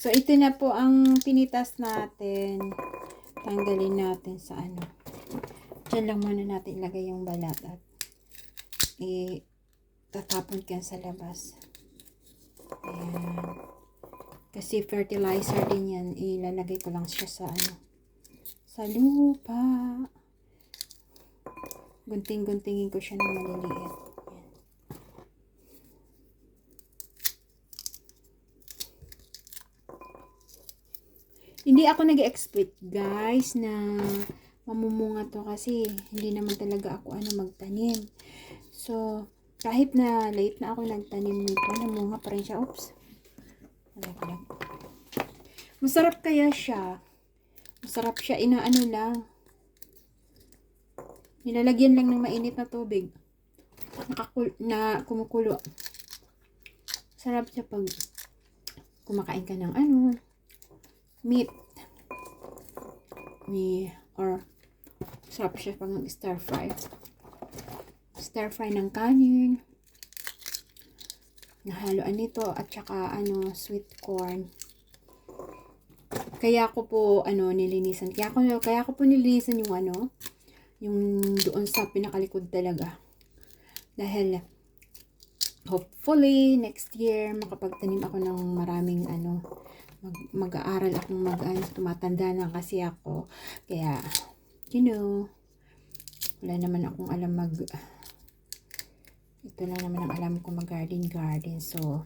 So, ito na po ang pinitas natin. Tanggalin natin sa ano. Diyan lang muna natin ilagay yung balat at tatapon ko yan sa labas. Ayan. Kasi fertilizer din yan. Ilalagay ko lang siya sa ano. Sa lupa. Gunting-guntingin ko siya ng maliliit. Hindi ako nag-expect guys na mamumunga to kasi hindi naman talaga ako magtanim. So, kahit na late na ako nagtanim nito, namunga pa rin siya. Oops. Masarap kaya siya. Masarap siya. Inaano lang. Nilalagyan lang ng mainit na tubig. Na kumukulo. Sarap siya pag kumakain ka ng meat. Or sarap siya pag stir fry. Stir fry ng kanin. Nahaluan nito at saka sweet corn. Kaya ko po nilinisan. Kaya ko po nilinisan yung doon sa pinakalikod talaga. Dahil hopefully next year makapagtanim ako ng maraming mag-aaral akong tumatanda na kasi ako. Kaya wala naman akong alam ito lang naman ang alam ko mag-garden. So,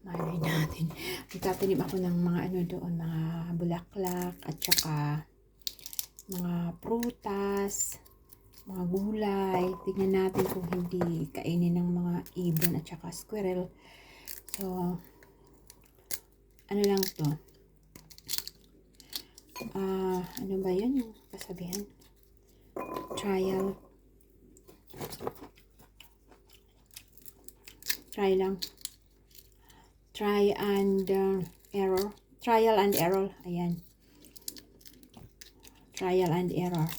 malay natin. Magtatanim ako ng mga doon, mga bulaklak at saka mga prutas, mga gulay. Tignan natin kung hindi kainin ng mga ibon at saka squirrel. So, ano lang to? Ano ba yun yung kasabihan? Try lang. Trial and error. Ayan. Trial and error.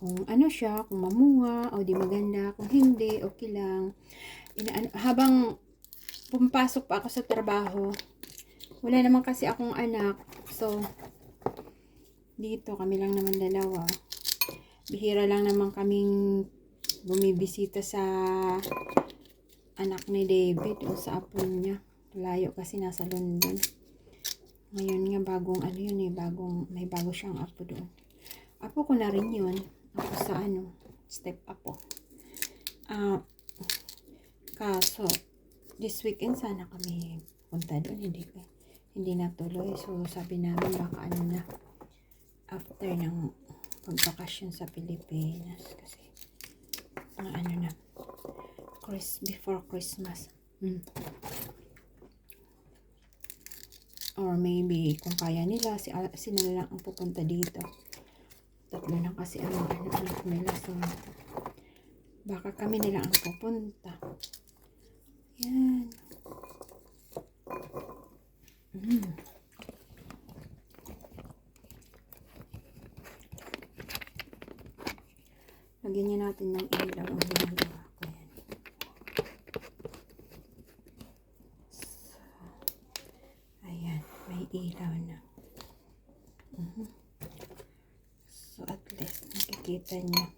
Kung siya, kung mamunga, o di maganda, kung hindi, okay lang. Habang pumapasok pa ako sa trabaho, wala naman kasi akong anak. So, dito kami lang naman dalawa. Bihira lang naman kaming bumibisita sa anak ni David o sa apo niya. Layo kasi nasa London. Ngayon nga may bago siyang apo doon. Apo ko na rin yun. Ako sa step apo. Kaso, this weekend sana kami punta doon. Hindi natuloy. So, sabi namin baka after ng pagbakasyon sa Pilipinas. Kasi, before Christmas. Or maybe, kung kaya nila, sila lang ang pupunta dito. Tatlo lang kasi anak nila. So, baka kami nila ang pupunta. Yan. Lagyan niya natin ng ilaw ang ginagawa ko yan. So, ayan. May ilaw na. So, at least nakikita niyo.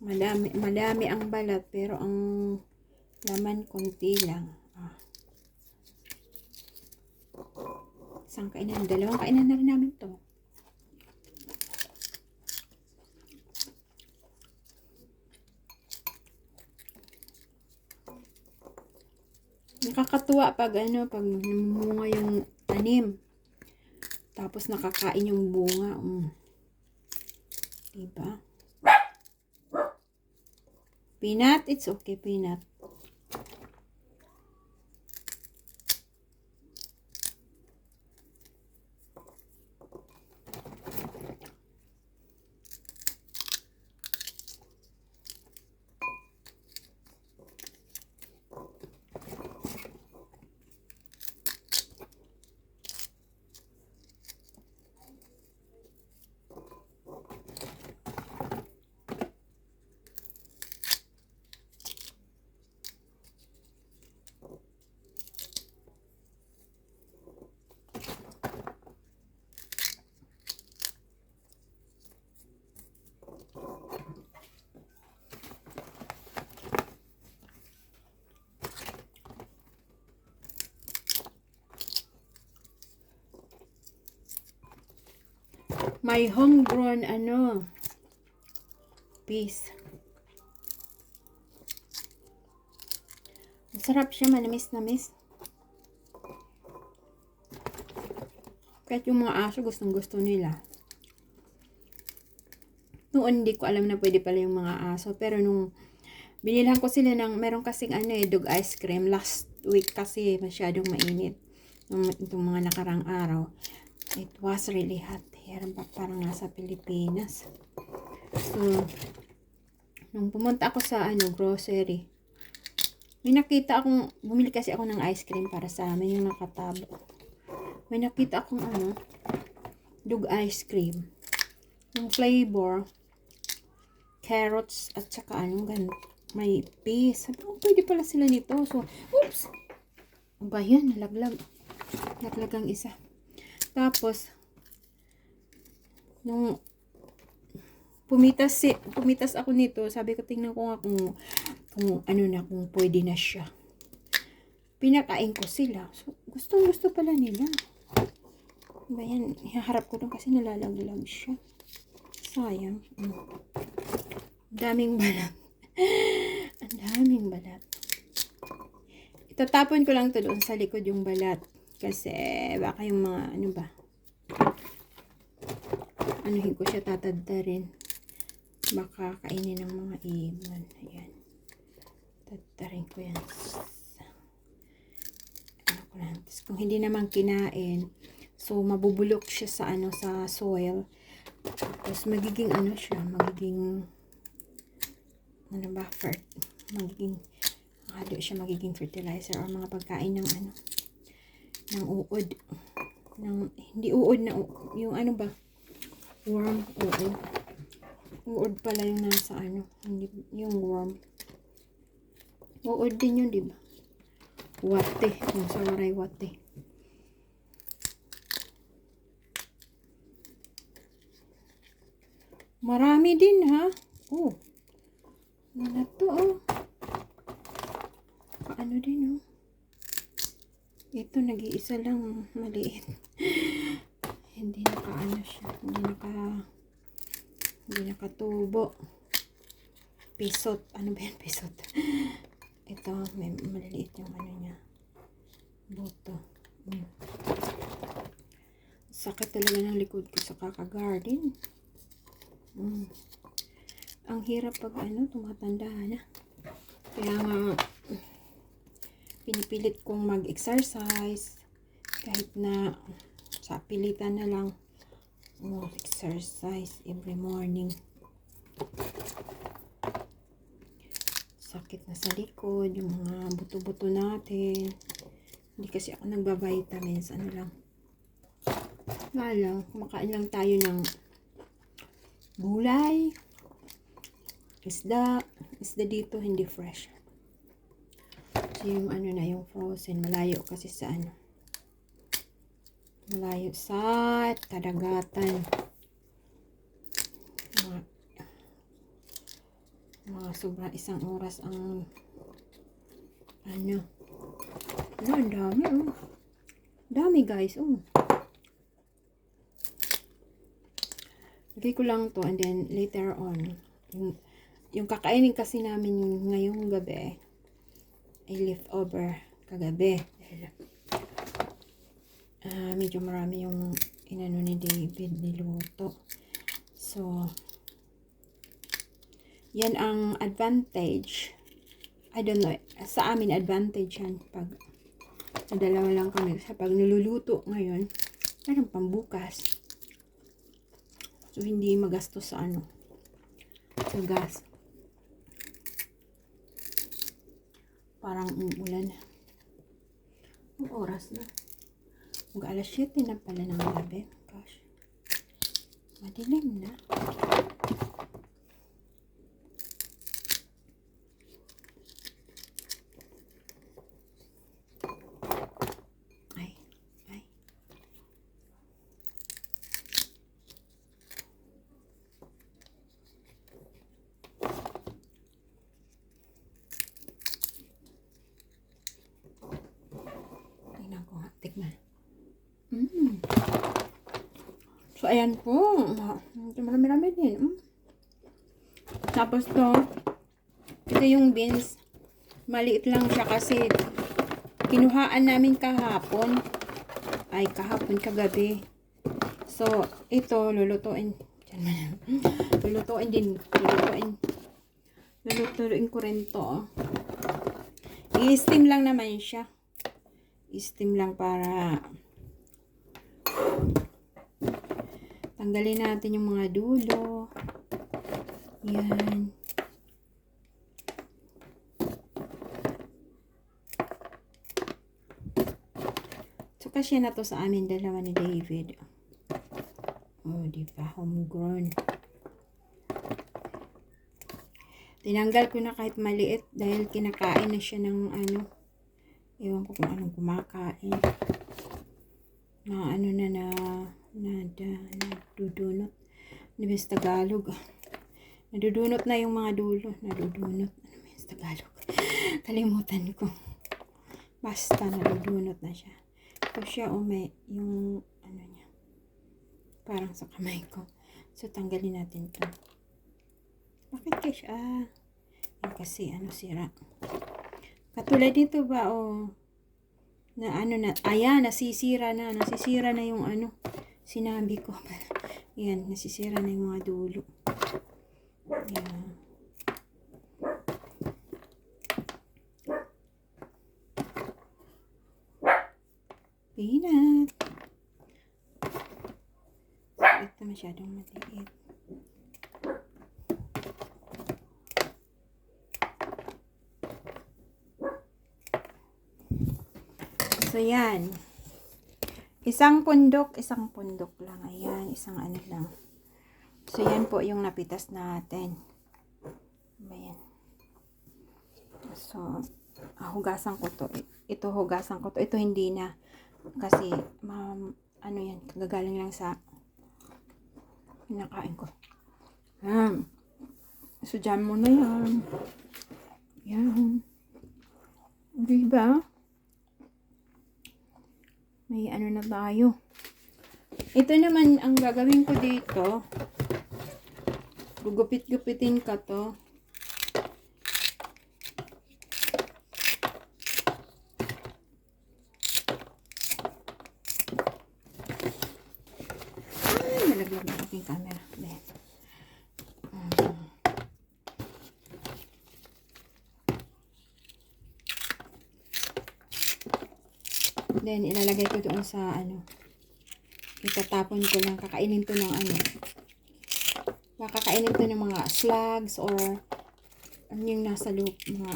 Madami ang balat pero ang laman konti lang. Isang kainan, dalawang kainan na rin namin to. Nakakatuwa pag namunga yung tanim. Tapos nakakain yung bunga. Diba? Peanut, it's okay, Peanut. My homegrown, peas. Masarap siya, manamis-namis. Kahit yung mga aso, gustong-gusto nila. Noon, hindi ko alam na pwede pala yung mga aso. Pero nung binilhan ko sila ng, meron kasing dog ice cream. Last week kasi masyadong mainit. Itong mga nakarang araw. It was really hot here. Parang nasa Pilipinas. So, nung pumunta ako sa grocery, may nakita akong, bumili kasi ako ng ice cream para sa amin, yung nakatabo. May nakita akong dog ice cream. Yung flavor, carrots at saka may peas. Sabi ko, pwede pala sila nito. So, oops! Ano ba yan? Nalaglag. Nalaglag ang isa. Tapos, nung pumitas ako nito, sabi ko, tingnan ko nga kung kung pwede na siya. Pinakain ko sila. So, gustong-gusto pala nila. Diba yan? Ihaharap ko doon kasi nalalaglag siya. Sayang. Daming balat. Ang daming balat. Itatapon ko lang to doon sa likod yung balat. Kasi baka yung mga anuhin ko siya, tatadtarin. Baka kainin ng mga ibon. Ayan. Tadtarin ko yan. Tapos kung hindi naman kinain, so mabubulok siya sa sa soil. Tapos magiging siya, magiging magiging fertilizer or mga pagkain ng ng uod. Hindi uod na yung worm, uod. Uod pala yung nasa hindi yung worm. Uod din yun, diba? Wate. Yung samurai wate. Marami din, ha? Oh. Ano to, din, Ito, nag-iisa lang. Maliit. Hindi siya. Hindi nakatubo. Pisot. Ano ba yan? Pisot. Ito, may maliliit yung niya. Buto. Sakit talaga ng likod ko sa kaka-garden. Ang hirap pag tumatanda na. Kaya nga, pinipilit kong mag-exercise. Kahit na sa pilitan na lang mag-exercise every morning. Sakit na sa likod, yung mga buto-buto natin. Hindi kasi ako nagba-vitamins, lang. Kumakain lang tayo ng gulay, isda dito, hindi fresh. So, yung yung frozen, malayo kasi sa malayo sa kadagatan. Mga sobra 1 oras ang ang dami, dami, guys, lagay ko lang to, and then later on, yung kakainin kasi namin ngayong gabi ay leftover kagabi. Medyo marami yung ni David niluto. So, yan ang advantage. I don't know. Sa amin, advantage yan. Pag sa dalawa lang kami. Sa pag niluluto ngayon, meron pambukas. So, hindi magastos sa sa gas. Parang umulan. Ang oras na. Mag-alas 7 na pala ng gabi. Gosh. Madilim na. So, ayan po. Marami-rami din. Tapos to, ito yung beans. Maliit lang siya kasi kinuhaan namin kahapon. Ay, kahapon, kagabi. So, ito, lulutuin. Lulutuin din. Lulutuin ko rin to. I-steam lang naman siya. I-steam lang para tanggalin natin yung mga dulo. Yan. So, kasi na to sa amin dalawa ni David. Oh, di ba? Homegrown. Tinanggal ko na kahit maliit dahil kinakain na siya ng ano. Ewan ko kung anong kumakain. Na ano na nadudunot. Nibes Tagalog. Nadudunot na yung mga dulo. Nadudunot. Ano ba yung Tagalog? Kalimutan ko. Basta nadudunot na siya. So siya may yung ano niya. Parang sa kamay ko. So tanggalin natin to. Bakit kasi yung kasi ano sira. Katulad dito ba na ano na, ayan, nasisira na yung ano, sinabi ko. Ayan, nasisira na yung mga dulo. Ayan. Peanut. Ito masyadong maliit. So, yan. Isang pundok lang. Ayan, isang ano lang. So, yan po yung napitas natin. Ayan. So, hugasan ko to. Ito, hugasan ko to. Ito, hindi na. Kasi, ano yan, gagaling lang sa pinakain ko. So, dyan mo na yan. Yan. Diba? May ano na tayo. Ito naman, ang gagawin ko dito, gugupit-gupitin ka to. Ay, nalaglag ang aking camera. Then, ilalagay ko doon sa ano. Itatapon ko lang. Kakainin to ng ano. Kakainin to ng mga slugs or ano yung nasa mga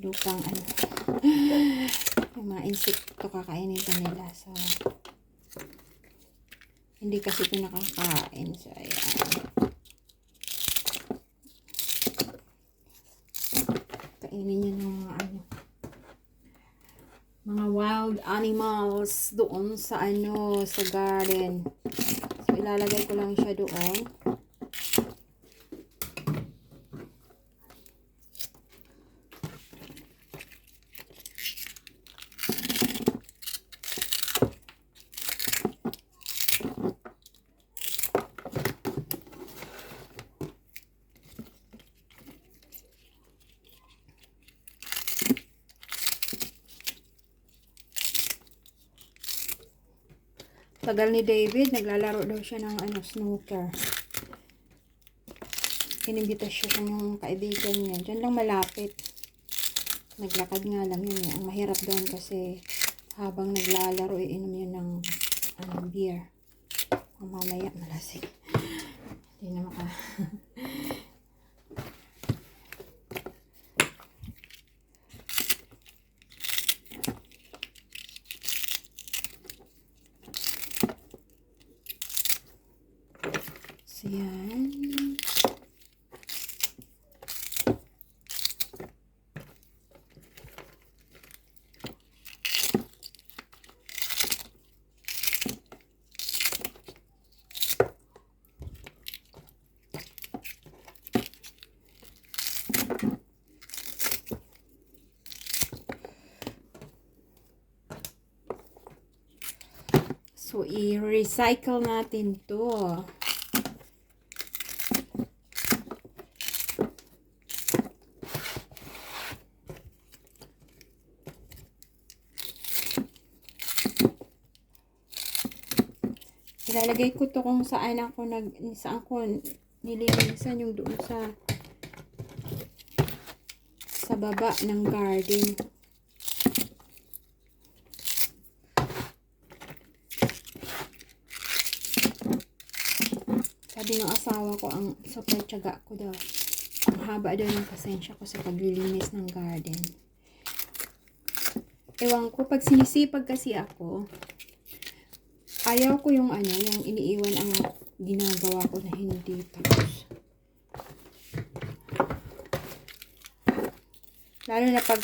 lupang ano. Yung mga insekto kakainin to nila. So, hindi kasi ito nakakain. So, ayan. Kainin nyo ng mga ano. Mga wild animals doon sa ano, sa garden. So, ilalagay ko lang siya doon. Tagal ni David, naglalaro daw siya ng ano, snooker. Inimbita siya ng kaibigan niya. Diyan lang malapit. Naglakad nga lang yun. Ang mahirap doon kasi habang naglalaro, iinom yun ng beer. Ang mamaya, malasig. Hindi na maka... So, yan. So, i-recycle natin to. Ilalagay ko to kung saan ko nililinisan yung doon sa baba ng garden. Sabi ng asawa ko, ang super tiyaga ko daw. Ang haba daw ng pasensya ko sa paglilinis ng garden. Ewan ko, pag sinisipag kasi ako, ayaw ko yung yung iniiwan ang ginagawa ko na hindi tapos. Lalo na pag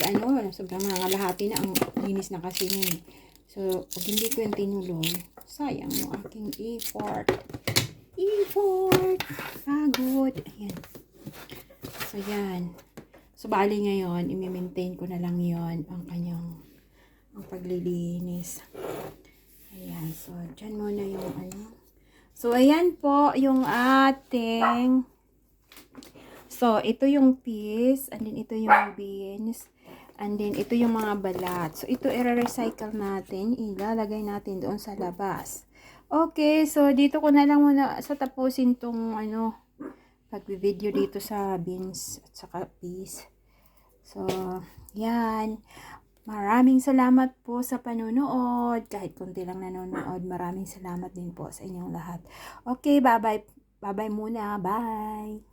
sobrang nangalahati na ang linis na kasi yun. So, pag hindi ko yung tinuloy, sayang yung aking effort. Pagod. Ayan. So, yan. So, bali ngayon, i-maintain ko na lang yon ang paglilinis. Ayan. So, dyan muna yung So, ayan po yung ating So, ito yung peas, and then ito yung beans, and then ito yung mga balat. So, ito i-recycle natin, ilalagay natin doon sa labas. Okay, so dito ko na lang muna tapusin tong pag-video dito sa beans at saka peas. So, yan. Maraming salamat po sa panonood. Kahit konti lang nanonood, maraming salamat din po sa inyong lahat. Okay, bye-bye. Bye-bye muna. Bye.